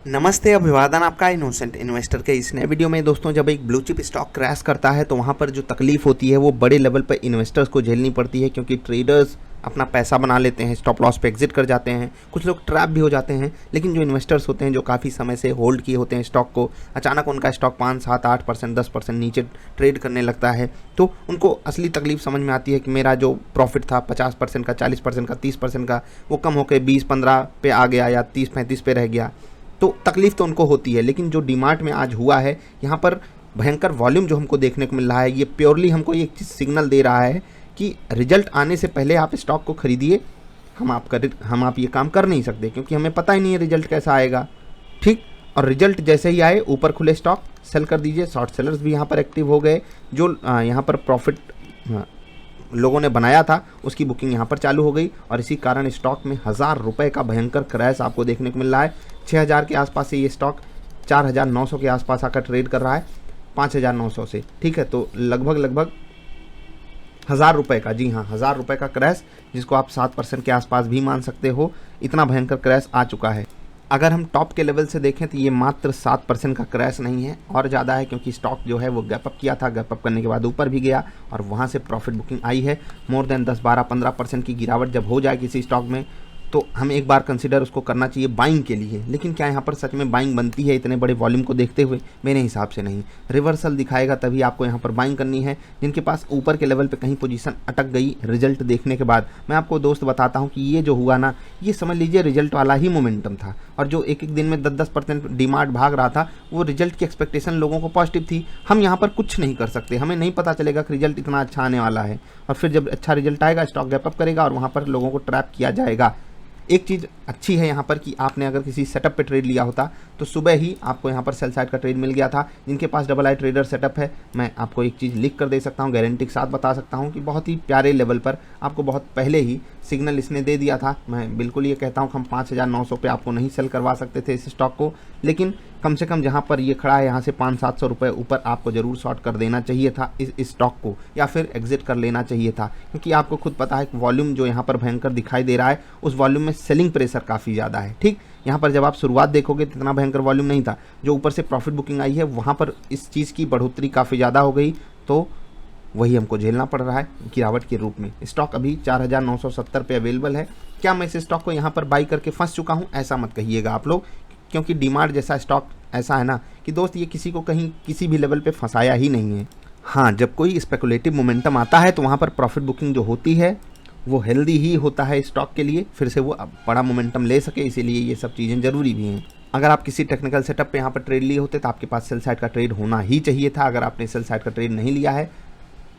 नमस्ते, अभिवादन आपका इनोसेंट इन्वेस्टर के इस नए वीडियो में। दोस्तों, जब एक ब्लू चिप स्टॉक क्रैश करता है तो वहाँ पर जो तकलीफ होती है वो बड़े लेवल पर इन्वेस्टर्स को झेलनी पड़ती है, क्योंकि ट्रेडर्स अपना पैसा बना लेते हैं, स्टॉप लॉस पे एग्जिट कर जाते हैं, कुछ लोग ट्रैप भी हो जाते हैं। लेकिन जो इन्वेस्टर्स होते हैं, जो काफ़ी समय से होल्ड किए होते हैं स्टॉक को, अचानक उनका स्टॉक 5, 7, 8%, 10% नीचे ट्रेड करने लगता है तो उनको असली तकलीफ समझ में आती है कि मेरा जो प्रॉफिट था 50% का, 40% का, 30% का, वो कम होकर 20-15 पे आ गया या 30-35 पे रह गया। तो तकलीफ तो उनको होती है। लेकिन जो डीमार्ट में आज हुआ है, यहाँ पर भयंकर वॉल्यूम जो हमको देखने को मिल रहा है, ये प्योरली हमको एक चीज़ सिग्नल दे रहा है कि रिजल्ट आने से पहले आप स्टॉक को खरीदिए। हम आप ये काम कर नहीं सकते, क्योंकि हमें पता ही नहीं है रिजल्ट कैसा आएगा। ठीक, और रिजल्ट जैसे ही आए, ऊपर खुले स्टॉक सेल कर दीजिए। शॉर्ट सेलर्स भी यहाँ पर एक्टिव हो गए। जो यहाँ पर प्रॉफिट लोगों ने बनाया था उसकी बुकिंग यहाँ पर चालू हो गई, और इसी कारण स्टॉक में 1000 रुपये का भयंकर क्रैश आपको देखने को मिल रहा है। 6000 के आसपास से ये स्टॉक 4900 के आसपास आकर ट्रेड कर रहा है, 5900 से। ठीक है, तो लगभग 1000 रुपये का, जी हाँ, 1000 रुपये का क्रैश, जिसको आप 7% के आसपास भी मान सकते हो। इतना भयंकर क्रैश आ चुका है। अगर हम टॉप के लेवल से देखें तो ये मात्र 7% का क्रैश नहीं है, और ज़्यादा है, क्योंकि स्टॉक जो है वो गैप अप किया था। गैप अप करने के बाद ऊपर भी गया और वहाँ से प्रॉफिट बुकिंग आई है। मोर देन 10, 12, 15% की गिरावट जब हो जाए किसी स्टॉक में तो हमें एक बार कंसिडर उसको करना चाहिए बाइंग के लिए। लेकिन क्या यहाँ पर सच में बाइंग बनती है इतने बड़े वॉल्यूम को देखते हुए? मेरे हिसाब से नहीं। रिवर्सल दिखाएगा तभी आपको यहाँ पर बाइंग करनी है। जिनके पास ऊपर के लेवल पे कहीं पोजीशन अटक गई रिजल्ट देखने के बाद, मैं आपको दोस्त बताता हूँ कि ये जो हुआ ना, ये समझ लीजिए रिजल्ट वाला ही मोमेंटम था। और जो एक दिन में 10-10% डीमार्ट भाग रहा था, वो रिजल्ट की एक्सपेक्टेशन लोगों को पॉजिटिव थी। हम यहाँ पर कुछ नहीं कर सकते, हमें नहीं पता चलेगा कि रिजल्ट इतना अच्छा आने वाला है। और फिर जब अच्छा रिजल्ट आएगा, स्टॉक गैप अप करेगा और वहाँ पर लोगों को ट्रैप किया जाएगा। एक चीज़ अच्छी है यहाँ पर कि आपने अगर किसी सेटअप पे ट्रेड लिया होता तो सुबह ही आपको यहाँ पर सेल साइड का ट्रेड मिल गया था। जिनके पास डबल आई ट्रेडर सेटअप है, मैं आपको एक चीज़ लिख कर दे सकता हूँ, गारंटी के साथ बता सकता हूँ कि बहुत ही प्यारे लेवल पर आपको बहुत पहले ही सिग्नल इसने दे दिया था। मैं बिल्कुल ये कहता हूँ कि हम 5900 पे आपको नहीं सेल करवा सकते थे इस स्टॉक को, लेकिन कम से कम जहाँ पर ये खड़ा है, यहाँ से 500-700 रुपये ऊपर आपको ज़रूर शॉर्ट कर देना चाहिए था इस स्टॉक को, या फिर एग्जिट कर लेना चाहिए था। क्योंकि आपको खुद पता है कि वॉल्यूम जो यहाँ पर भयंकर दिखाई दे रहा है, उस वॉल्यूम में सेलिंग प्रेशर काफ़ी ज़्यादा है। ठीक, यहाँ पर जब आप शुरुआत देखोगे तो इतना भयंकर वॉल्यूम नहीं था। जो ऊपर से प्रॉफिट बुकिंग आई है, वहाँ पर इस चीज़ की बढ़ोतरी काफ़ी ज़्यादा हो गई, तो वही हमको झेलना पड़ रहा है गिरावट के रूप में। स्टॉक अभी 4970 पे अवेलेबल है। क्या मैं इस स्टॉक को यहाँ पर बाई करके फंस चुका हूँ? ऐसा मत कहिएगा आप लोग, क्योंकि डीमार्ट जैसा स्टॉक ऐसा है ना कि दोस्त, ये किसी को कहीं किसी भी लेवल पे फंसाया ही नहीं है। हाँ, जब कोई स्पेकुलेटिव मोमेंटम आता है तो वहाँ पर प्रॉफिट बुकिंग जो होती है वो हेल्दी ही होता है स्टॉक के लिए, फिर से वो बड़ा मोमेंटम ले सके, इसीलिए ये सब चीज़ें ज़रूरी भी हैं। अगर आप किसी टेक्निकल सेटअप पे यहाँ पर ट्रेड लिए होते तो आपके पास सेल साइड का ट्रेड होना ही चाहिए था। अगर आपने सेल साइड का ट्रेड नहीं लिया है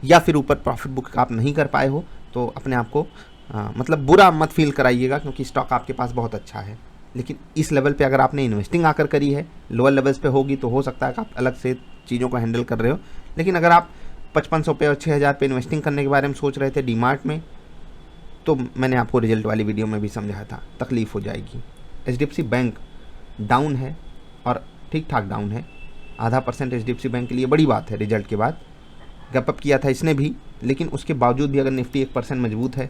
या फिर ऊपर प्रॉफिट बुक आप नहीं कर पाए हो, तो अपने आप को मतलब बुरा मत फील कराइएगा, क्योंकि स्टॉक आपके पास बहुत अच्छा है। लेकिन इस लेवल पे अगर आपने इन्वेस्टिंग आकर करी है, लोअर लेवल्स पे होगी तो हो सकता है कि आप अलग से चीज़ों को हैंडल कर रहे हो। लेकिन अगर आप 5500 पे और 6000 पे इन्वेस्टिंग करने के बारे में सोच रहे थे डीमार्ट में, तो मैंने आपको रिजल्ट वाली वीडियो में भी समझाया था, तकलीफ़ हो जाएगी। HDFC बैंक डाउन है और ठीक ठाक डाउन है। 0.5% HDFC बैंक के लिए बड़ी बात है। रिजल्ट के बाद गैप अप किया था इसने भी, लेकिन उसके बावजूद भी अगर निफ्टी 1% मजबूत है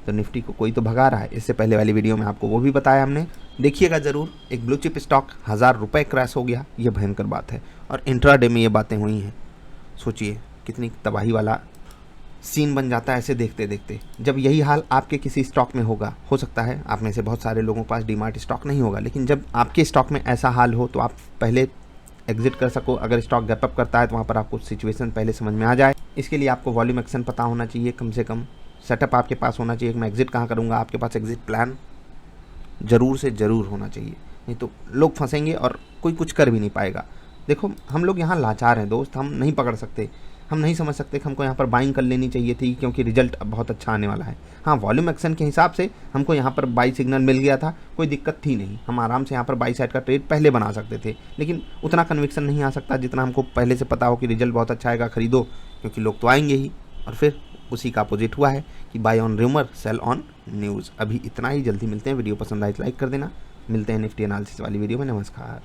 तो निफ्टी को कोई तो भगा रहा है। इससे पहले वाली वीडियो में आपको वो भी बताया हमने, देखिएगा ज़रूर। एक ब्लू चिप स्टॉक 1000 रुपये क्रैश हो गया, ये भयंकर बात है। और इंट्राडे में ये बातें हुई हैं। सोचिए कितनी तबाही वाला सीन बन जाता है ऐसे देखते देखते। जब यही हाल आपके किसी स्टॉक में होगा, हो सकता है आप में से बहुत सारे लोगों के पास डीमार्ट स्टॉक नहीं होगा, लेकिन जब आपके स्टॉक में ऐसा हाल हो तो आप पहले एग्जिट कर सको। अगर स्टॉक गैप अप करता है तो वहाँ पर आपको सिचुएशन पहले समझ में आ जाए। इसके लिए आपको वॉल्यूम एक्शन पता होना चाहिए, कम से कम सेटअप आपके पास होना चाहिए कि मैं एग्जिट कहाँ करूँगा। आपके पास एग्जिट प्लान ज़रूर से ज़रूर होना चाहिए, नहीं तो लोग फंसेंगे और कोई कुछ कर भी नहीं पाएगा। देखो, हम लोग यहाँ लाचार हैं दोस्त, हम नहीं पकड़ सकते, हम नहीं समझ सकते कि हमको यहाँ पर बाइंग कर लेनी चाहिए थी, क्योंकि रिजल्ट बहुत अच्छा आने वाला है। हाँ, वॉल्यूम एक्शन के हिसाब से हमको यहाँ पर बाई सिग्नल मिल गया था, कोई दिक्कत थी नहीं। हम आराम से यहाँ पर बाई साइड का ट्रेड पहले बना सकते थे, लेकिन उतना कन्विक्शन नहीं आ सकता जितना हमको पहले से पता हो कि रिजल्ट बहुत अच्छा आएगा, खरीदो, क्योंकि लोग तो आएंगे ही। और फिर उसी का अपोजिट हुआ है कि buy on rumour sell on news. अभी इतना ही, जल्दी मिलते हैं। वीडियो पसंद आए तो लाइक कर देना। मिलते हैं निफ्टी एनालिसिस वाली वीडियो में। नमस्कार।